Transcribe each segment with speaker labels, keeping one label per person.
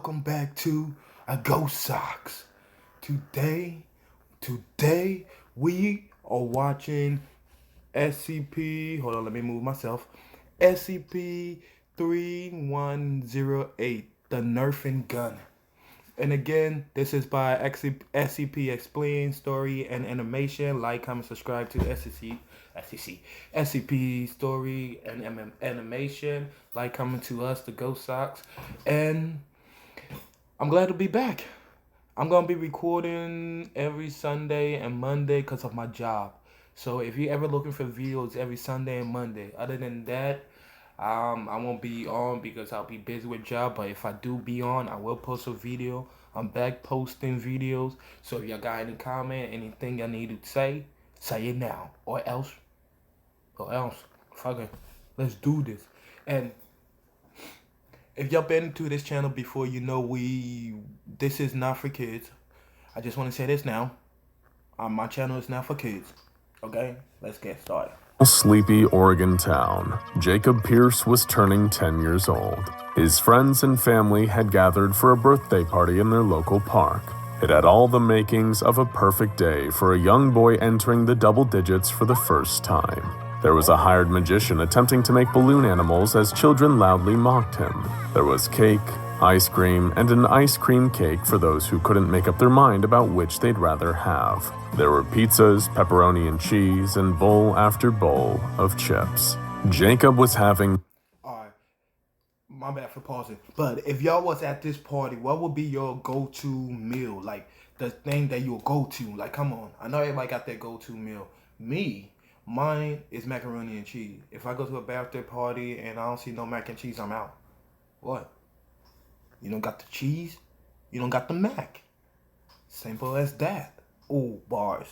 Speaker 1: welcome back to a Ghost Socks. Today we are watching SCP, hold on, let me move myself. SCP-3108, the Nerfing gun. And again, this is by SCP Explain Story and Animation. Like, comment, subscribe to SCP Story and Animation. Like, comment to us, the Ghost Socks. And I'm glad to be back. I'm going to be recording every Sunday and Monday because of my job. So if you're ever looking for videos every Sunday and Monday, other than that, I won't be on because I'll be busy with job. But if I do be on, I will post a video. I'm back posting videos. So if y'all got any comment, anything I need to say it now. Or else, fuck it, let's do this. And if y'all been to this channel before, you know this is not for kids. I just want to say this now. My channel is not for kids. Okay, let's get started.
Speaker 2: Sleepy Oregon town, Jacob Pierce was turning 10 years old. His friends and family had gathered for a birthday party in their local park. It had all the makings of a perfect day for a young boy entering the double digits for the first time. There was a hired magician attempting to make balloon animals as children loudly mocked him. There was cake, ice cream, and an ice cream cake for those who couldn't make up their mind about which they'd rather have. There were pizzas, pepperoni and cheese, and bowl after bowl of chips. Jacob was having...
Speaker 1: Alright, my bad for pausing. But if y'all was at this party, what would be your go-to meal? Like, the thing that you'll go to. Like, come on. I know everybody got their go-to meal. Mine is macaroni and cheese. If I go to a birthday party and I don't see no mac and cheese, I'm out. What? You don't got the cheese? You don't got the mac. Simple as that. Ooh, bars.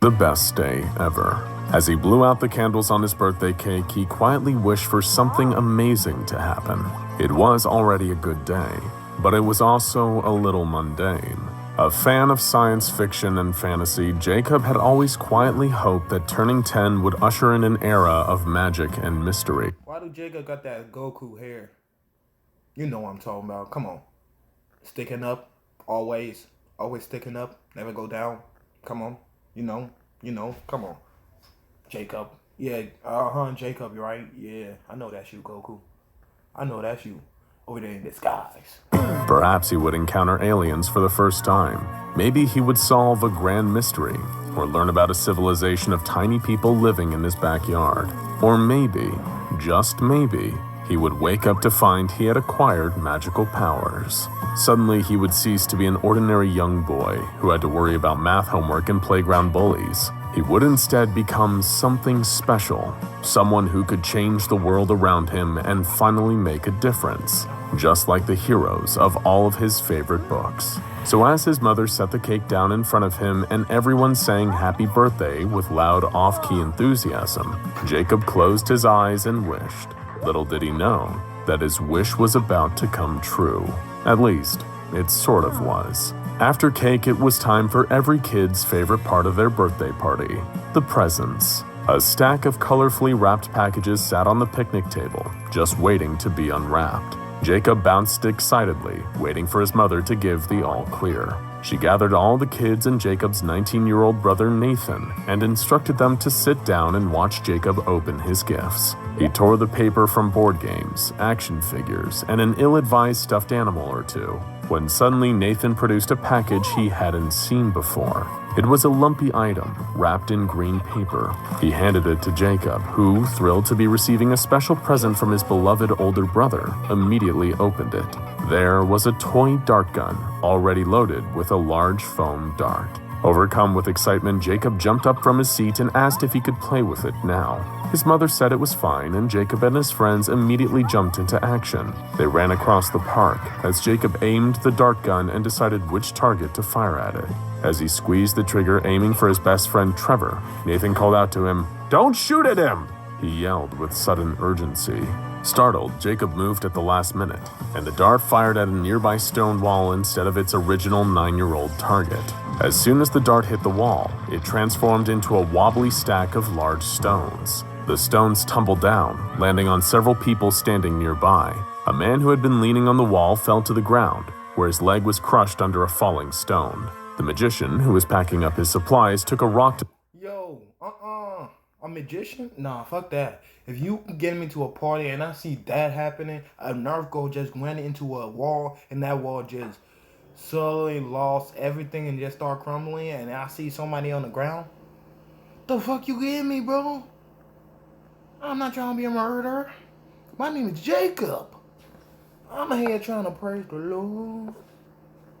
Speaker 2: The best day ever. As he blew out the candles on his birthday cake, he quietly wished for something amazing to happen. It was already a good day, but it was also a little mundane. A fan of science fiction and fantasy, Jacob had always quietly hoped that turning 10 would usher in an era of magic and mystery.
Speaker 1: Why do Jacob got that Goku hair? You know what I'm talking about. Come on. Sticking up. Always sticking up. Never go down. Come on. You know. Come on. Jacob. Yeah. Jacob, you're right. Yeah. I know that's you, Goku. I know that's you. Over there in disguise.
Speaker 2: Perhaps he would encounter aliens for the first time. Maybe he would solve a grand mystery, or learn about a civilization of tiny people living in his backyard. Or maybe, just maybe, he would wake up to find he had acquired magical powers. Suddenly, he would cease to be an ordinary young boy who had to worry about math homework and playground bullies. He would instead become something special, someone who could change the world around him and finally make a difference, just like the heroes of all of his favorite books. So as his mother set the cake down in front of him and everyone sang happy birthday with loud off-key enthusiasm, Jacob closed his eyes and wished. Little did he know that his wish was about to come true. At least, it sort of was. After cake, it was time for every kid's favorite part of their birthday party, the presents. A stack of colorfully wrapped packages sat on the picnic table, just waiting to be unwrapped. Jacob bounced excitedly, waiting for his mother to give the all clear. She gathered all the kids and Jacob's 19-year-old brother Nathan and instructed them to sit down and watch Jacob open his gifts. He tore the paper from board games, action figures, and an ill-advised stuffed animal or two, when suddenly Nathan produced a package he hadn't seen before. It was a lumpy item, wrapped in green paper. He handed it to Jacob, who, thrilled to be receiving a special present from his beloved older brother, immediately opened it. There was a toy dart gun, already loaded with a large foam dart. Overcome with excitement, Jacob jumped up from his seat and asked if he could play with it now. His mother said it was fine, and Jacob and his friends immediately jumped into action. They ran across the park as Jacob aimed the dart gun and decided which target to fire at it. As he squeezed the trigger, aiming for his best friend Trevor, Nathan called out to him, "Don't shoot at him!" He yelled with sudden urgency. Startled, Jacob moved at the last minute, and the dart fired at a nearby stone wall instead of its original 9-year-old target. As soon as the dart hit the wall, it transformed into a wobbly stack of large stones. The stones tumbled down, landing on several people standing nearby. A man who had been leaning on the wall fell to the ground, where his leg was crushed under a falling stone. The magician, who was packing up his supplies, took a rock to...
Speaker 1: Yo, a magician? Nah, fuck that. If you get me to a party and I see that happening, a Nerf go just went into a wall and that wall just slowly lost everything and just start crumbling, and I see somebody on the ground, the fuck you getting me, bro? I'm not trying to be a murderer. My name is Jacob. I'm here trying to praise the Lord.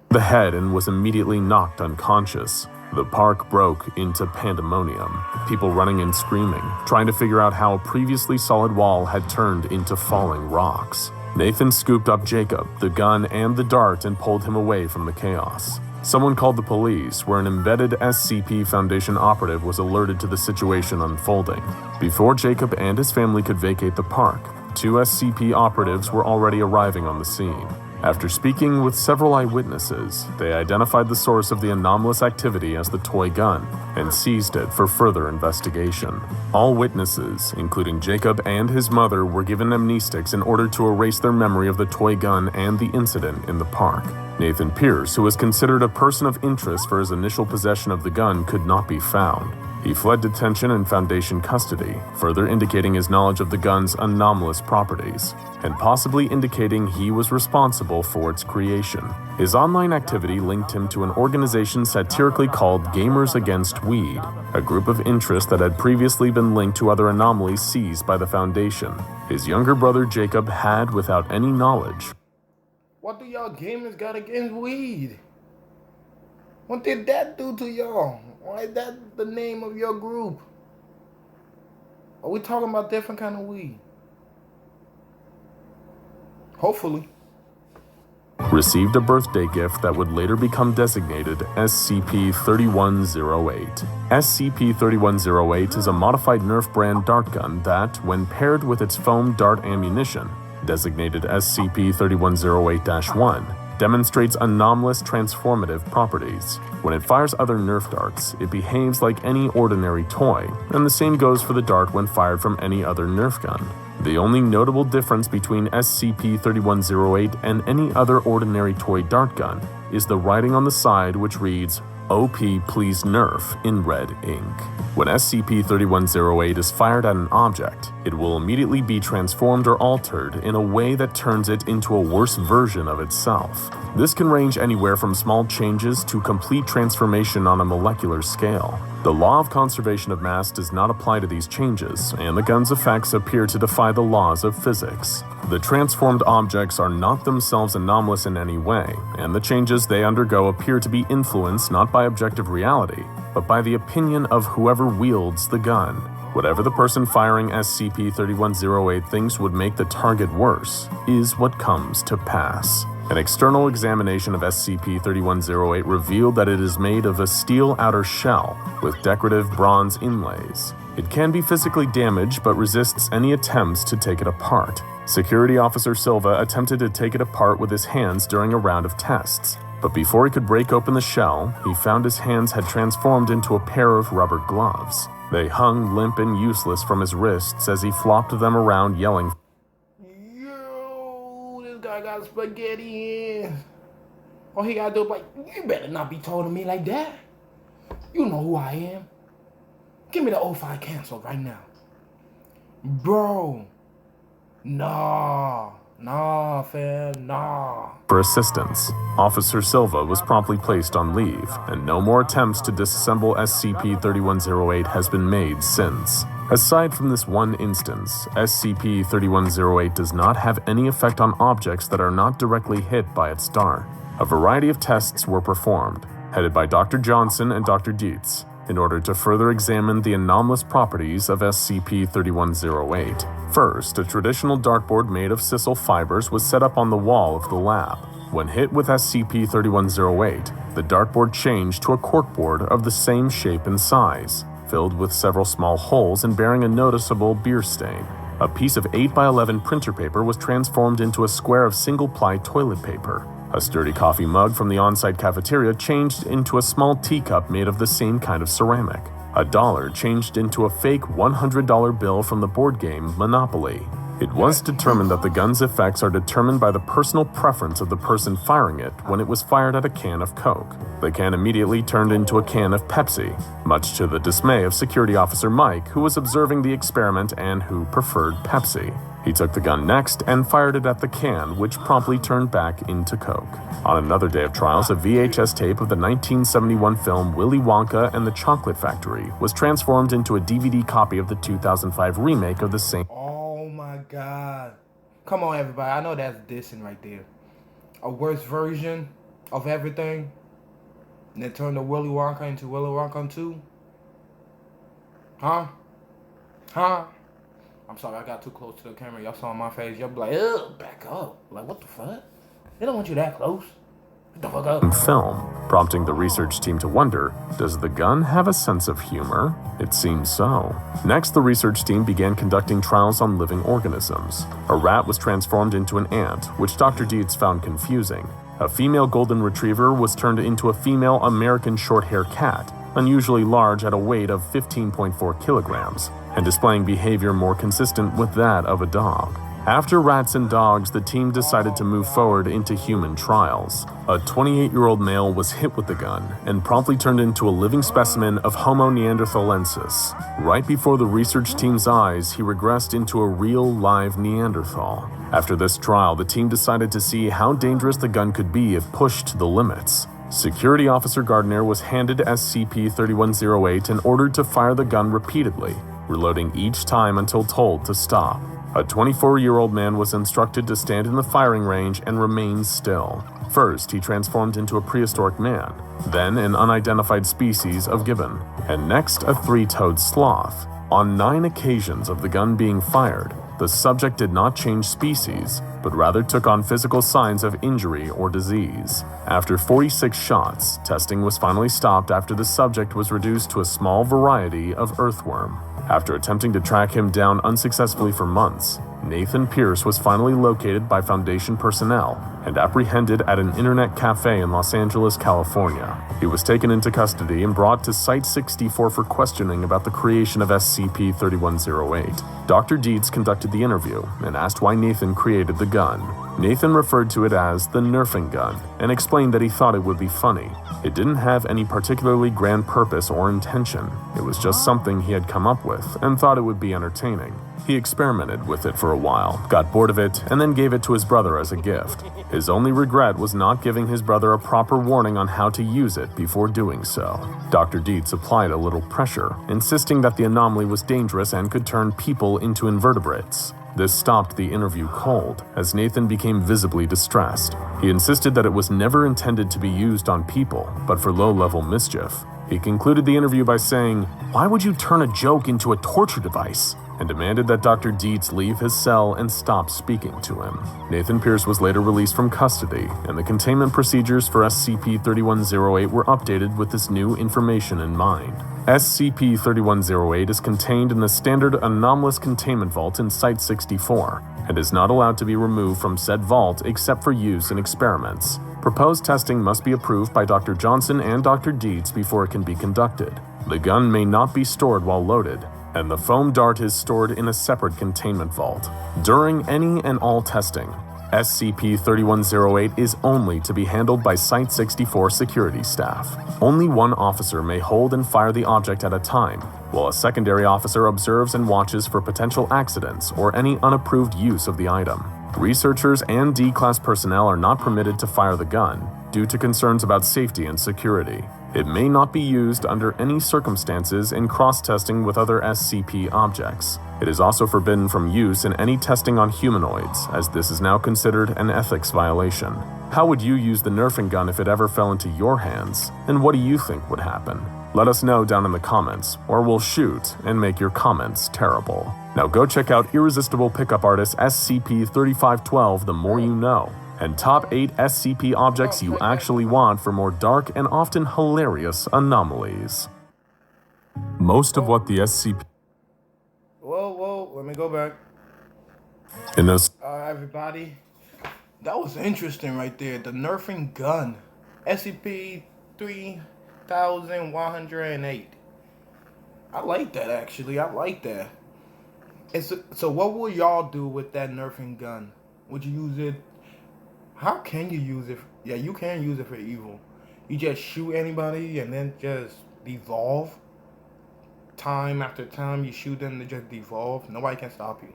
Speaker 2: The head and was immediately knocked unconscious. The park broke into pandemonium, people running and screaming, trying to figure out how a previously solid wall had turned into falling rocks. Nathan scooped up Jacob, the gun, and the dart and pulled him away from the chaos. Someone called the police, where an embedded SCP Foundation operative was alerted to the situation unfolding. Before Jacob and his family could vacate the park, 2 SCP operatives were already arriving on the scene. After speaking with several eyewitnesses, they identified the source of the anomalous activity as the toy gun and seized it for further investigation. All witnesses, including Jacob and his mother, were given amnestics in order to erase their memory of the toy gun and the incident in the park. Nathan Pierce, who was considered a person of interest for his initial possession of the gun, could not be found. He fled detention and Foundation custody, further indicating his knowledge of the gun's anomalous properties, and possibly indicating he was responsible for its creation. His online activity linked him to an organization satirically called Gamers Against Weed, a group of interest that had previously been linked to other anomalies seized by the Foundation. His younger brother Jacob had, without any knowledge,
Speaker 1: What do y'all gamers got against weed? What did that do to y'all? Why is that the name of your group? Are we talking about different kind of weed? Hopefully.
Speaker 2: received a birthday gift that would later become designated SCP-3108. SCP-3108 is a modified Nerf brand dart gun that, when paired with its foam dart ammunition, designated SCP-3108-1, demonstrates anomalous transformative properties. When it fires other Nerf darts, it behaves like any ordinary toy, and the same goes for the dart when fired from any other Nerf gun. The only notable difference between SCP-3108 and any other ordinary toy dart gun is the writing on the side, which reads, "OP please Nerf," in red ink. When SCP-3108 is fired at an object, it will immediately be transformed or altered in a way that turns it into a worse version of itself. This can range anywhere from small changes to complete transformation on a molecular scale. The law of conservation of mass does not apply to these changes, and the gun's effects appear to defy the laws of physics. The transformed objects are not themselves anomalous in any way, and the changes they undergo appear to be influenced not by objective reality, but by the opinion of whoever wields the gun. Whatever the person firing SCP-3108 thinks would make the target worse is what comes to pass. An external examination of SCP-3108 revealed that it is made of a steel outer shell with decorative bronze inlays. It can be physically damaged but resists any attempts to take it apart. Security Officer Silva attempted to take it apart with his hands during a round of tests, but before he could break open the shell, he found his hands had transformed into a pair of rubber gloves. They hung limp and useless from his wrists as he flopped them around yelling,
Speaker 1: "Yo, this guy got spaghetti in." All he gotta do is like, "You better not be talking to me like that. You know who I am. Give me the 05 cancel right now." Bro. Nah, fam, nah.
Speaker 2: For assistance, Officer Silva was promptly placed on leave, and no more attempts to disassemble SCP-3108 has been made since. Aside from this one instance, SCP-3108 does not have any effect on objects that are not directly hit by its dart. A variety of tests were performed, headed by Dr. Johnson and Dr. Dietz, in order to further examine the anomalous properties of SCP-3108. First, a traditional dartboard made of sisal fibers was set up on the wall of the lab. When hit with SCP-3108, the dartboard changed to a corkboard of the same shape and size, filled with several small holes and bearing a noticeable beer stain. A piece of 8x11 printer paper was transformed into a square of single-ply toilet paper. A sturdy coffee mug from the on-site cafeteria changed into a small teacup made of the same kind of ceramic. $1 changed into a fake $100 bill from the board game Monopoly. It was determined that the gun's effects are determined by the personal preference of the person firing it when it was fired at a can of Coke. The can immediately turned into a can of Pepsi, much to the dismay of Security Officer Mike, who was observing the experiment and who preferred Pepsi. He took the gun next and fired it at the can, which promptly turned back into Coke. On another day of trials, a VHS tape of the 1971 film Willy Wonka and the Chocolate Factory was transformed into a DVD copy of the 2005 remake of the same.
Speaker 1: Oh my God. Come on, everybody. I know that's dissing right there. A worse version of everything. And they turned the Willy Wonka into Willy Wonka 2? Huh? I'm sorry, I got too close to the camera. Y'all saw my face. Y'all be like, ugh, back up. Like, what the fuck? They don't want you that close. Get the fuck up.
Speaker 2: Film, prompting the research team to wonder, does the gun have a sense of humor? It seems so. Next, the research team began conducting trials on living organisms. A rat was transformed into an ant, which Dr. Dietz found confusing. A female golden retriever was turned into a female American short-hair cat, unusually large at a weight of 15.4 kilograms, and displaying behavior more consistent with that of a dog. After rats and dogs, the team decided to move forward into human trials. A 28-year-old male was hit with the gun and promptly turned into a living specimen of Homo neanderthalensis. Right before the research team's eyes, he regressed into a real, live Neanderthal. After this trial, the team decided to see how dangerous the gun could be if pushed to the limits. Security Officer Gardner was handed SCP-3108 and ordered to fire the gun repeatedly, reloading each time until told to stop. A 24-year-old man was instructed to stand in the firing range and remain still. First, he transformed into a prehistoric man, then an unidentified species of gibbon, and next a three-toed sloth. On 9 occasions of the gun being fired, the subject did not change species, but rather took on physical signs of injury or disease. After 46 shots, testing was finally stopped after the subject was reduced to a small variety of earthworm. After attempting to track him down unsuccessfully for months, Nathan Pierce was finally located by Foundation personnel and apprehended at an internet cafe in Los Angeles, California. He was taken into custody and brought to Site 64 for questioning about the creation of SCP-3108. Dr. Dietz conducted the interview and asked why Nathan created the gun. Nathan referred to it as the Nerfing gun and explained that he thought it would be funny. It didn't have any particularly grand purpose or intention. It was just something he had come up with and thought it would be entertaining. He experimented with it for a while, got bored of it, and then gave it to his brother as a gift. His only regret was not giving his brother a proper warning on how to use it before doing so. Dr. Dietz applied a little pressure, insisting that the anomaly was dangerous and could turn people into invertebrates. This stopped the interview cold, as Nathan became visibly distressed. He insisted that it was never intended to be used on people, but for low-level mischief. He concluded the interview by saying, "Why would you turn a joke into a torture device?" and demanded that Dr. Dietz leave his cell and stop speaking to him. Nathan Pierce was later released from custody, and the containment procedures for SCP-3108 were updated with this new information in mind. SCP-3108 is contained in the standard anomalous containment vault in Site 64, and is not allowed to be removed from said vault except for use in experiments. Proposed testing must be approved by Dr. Johnson and Dr. Dietz before it can be conducted. The gun may not be stored while loaded, and the foam dart is stored in a separate containment vault. During any and all testing, SCP-3108 is only to be handled by Site 64 security staff. Only one officer may hold and fire the object at a time, while a secondary officer observes and watches for potential accidents or any unapproved use of the item. Researchers and D-Class personnel are not permitted to fire the gun due to concerns about safety and security. It may not be used under any circumstances in cross-testing with other SCP objects. It is also forbidden from use in any testing on humanoids, as this is now considered an ethics violation. How would you use the Nerfing gun if it ever fell into your hands? And what do you think would happen? Let us know down in the comments, or we'll shoot and make your comments terrible. Now go check out Irresistible Pickup Artist SCP-3512 The More You Know, and Top 8 SCP Objects You Actually Want for more dark and often hilarious anomalies. Most of what the SCP...
Speaker 1: Whoa, let me go back.
Speaker 2: In this...
Speaker 1: Everybody, that was interesting right there. The Nerfing gun. SCP-3108. I like that, actually. I like that. So what will y'all do with that Nerfing gun? Would you use it? How can you use it? Yeah, you can use it for evil. You just shoot anybody and then just devolve. Time after time, you shoot them, they just devolve. Nobody can stop you.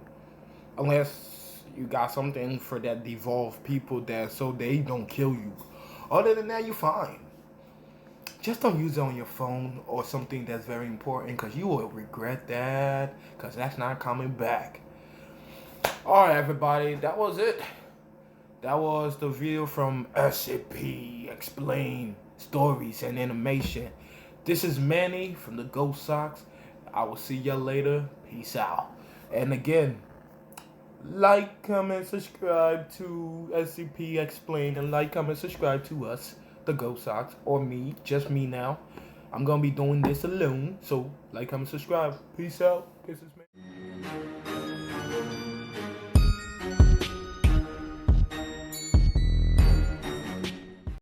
Speaker 1: Unless you got something for that devolved people that so they don't kill you. Other than that, you're fine. Just don't use it on your phone or something that's very important, because you will regret that, because that's not coming back. Alright, everybody, that was it. That was the video from SCP Explain Stories and Animation. This is Manny from the Ghost Socks. I will see y'all later. Peace out. And again, like, comment, subscribe to SCP Explain, and like, comment, subscribe to us, the Ghost Socks, or me, just me now. I'm gonna be doing this alone, so like, comment, subscribe. Peace out. This is Manny.